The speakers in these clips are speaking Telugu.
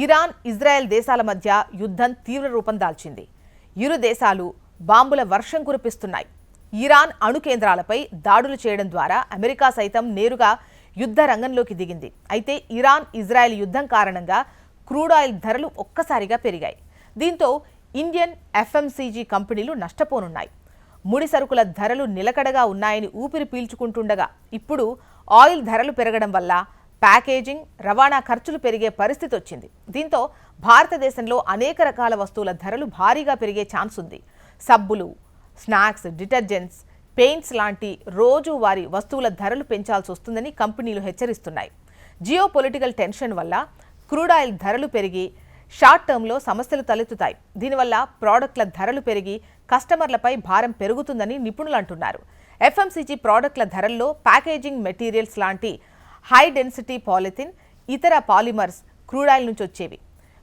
ఇరాన్, ఇజ్రాయెల్ దేశాల మధ్య యుద్ధం తీవ్ర రూపం దాల్చింది. ఇరు దేశాలు బాంబుల వర్షం కురిపిస్తున్నాయి. ఇరాన్ అణు కేంద్రాలపై దాడులు చేయడం ద్వారా అమెరికా సైతం నేరుగా యుద్ధ రంగంలోకి దిగింది. అయితే ఇరాన్, ఇజ్రాయెల్ యుద్ధం కారణంగా క్రూడ్ ఆయిల్ ధరలు ఒక్కసారిగా పెరిగాయి. దీంతో ఇండియన్ ఎఫ్ఎంసీజీ కంపెనీలు నష్టపోనున్నాయి. ముడి సరుకుల ధరలు నిలకడగా ఉన్నాయని ఊపిరి పీల్చుకుంటుండగా ఇప్పుడు ఆయిల్ ధరలు పెరగడం వల్ల ప్యాకేజింగ్, రవాణా ఖర్చులు పెరిగే పరిస్థితి వచ్చింది. దీంతో భారతదేశంలో అనేక రకాల వస్తువుల ధరలు భారీగా పెరిగే ఛాన్స్ ఉంది. సబ్బులు, స్నాక్స్, డిటర్జెంట్స్, పెయింట్స్ లాంటి రోజువారీ వస్తువుల ధరలు పెంచాల్సి వస్తుందని కంపెనీలు హెచ్చరిస్తున్నాయి. జియో పొలిటికల్ టెన్షన్ వల్ల క్రూడ్ ఆయిల్ ధరలు పెరిగి షార్ట్ టర్మ్లో సమస్యలు తలెత్తుతాయి. దీనివల్ల ప్రోడక్ట్ల ధరలు పెరిగి కస్టమర్లపై భారం పెరుగుతుందని నిపుణులు అంటున్నారు. ఎఫ్ఎంసీజీ ప్రోడక్ట్ల ధరల్లో ప్యాకేజింగ్ మెటీరియల్స్ లాంటి హై డెన్సిటీ పాలిథిన్, ఇతర పాలిమర్స్ క్రూడ్ ఆయిల్ నుంచి వచ్చేవి.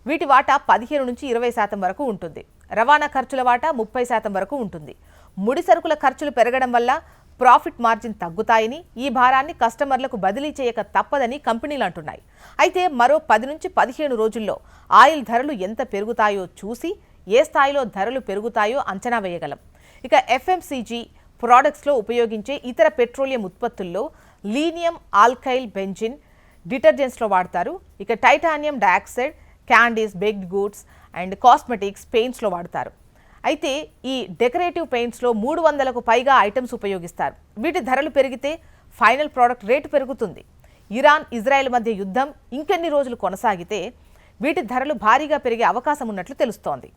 వీటి వాటా 15 నుంచి 20% వరకు ఉంటుంది. రవాణా ఖర్చుల వాటా 30% వరకు ఉంటుంది. ముడి సరుకుల ఖర్చులు పెరగడం వల్ల ప్రాఫిట్ మార్జిన్ తగ్గుతాయని, ఈ భారాన్ని కస్టమర్లకు బదిలీ చేయక తప్పదని కంపెనీలు అంటున్నాయి. అయితే మరో 10 నుంచి 15 రోజుల్లో ఆయిల్ ధరలు ఎంత పెరుగుతాయో చూసి ఏ స్థాయిలో ధరలు పెరుగుతాయో అంచనా వేయగలం. ఇక ఎఫ్ఎంసీజీ ప్రోడక్ట్స్లో ఉపయోగించే ఇతర పెట్రోలియం ఉత్పత్తుల్లో లీనియం ఆల్కైల్ బెంజిన్ డిటర్జెంట్స్లో వాడతారు. ఇక titanium dioxide candies, baked goods and cosmetics పెయింట్స్లో వాడతారు. అయితే ఈ డెకరేటివ్ పెయింట్స్లో 300కు పైగా ఐటమ్స్ ఉపయోగిస్తారు. వీటి ధరలు పెరిగితే ఫైనల్ ప్రోడక్ట్ రేటు పెరుగుతుంది. ఇరాన్, ఇజ్రాయెల్ మధ్య యుద్ధం ఇంకెన్ని రోజులు కొనసాగితే వీటి ధరలు భారీగా పెరిగే అవకాశం ఉన్నట్లు తెలుస్తోంది.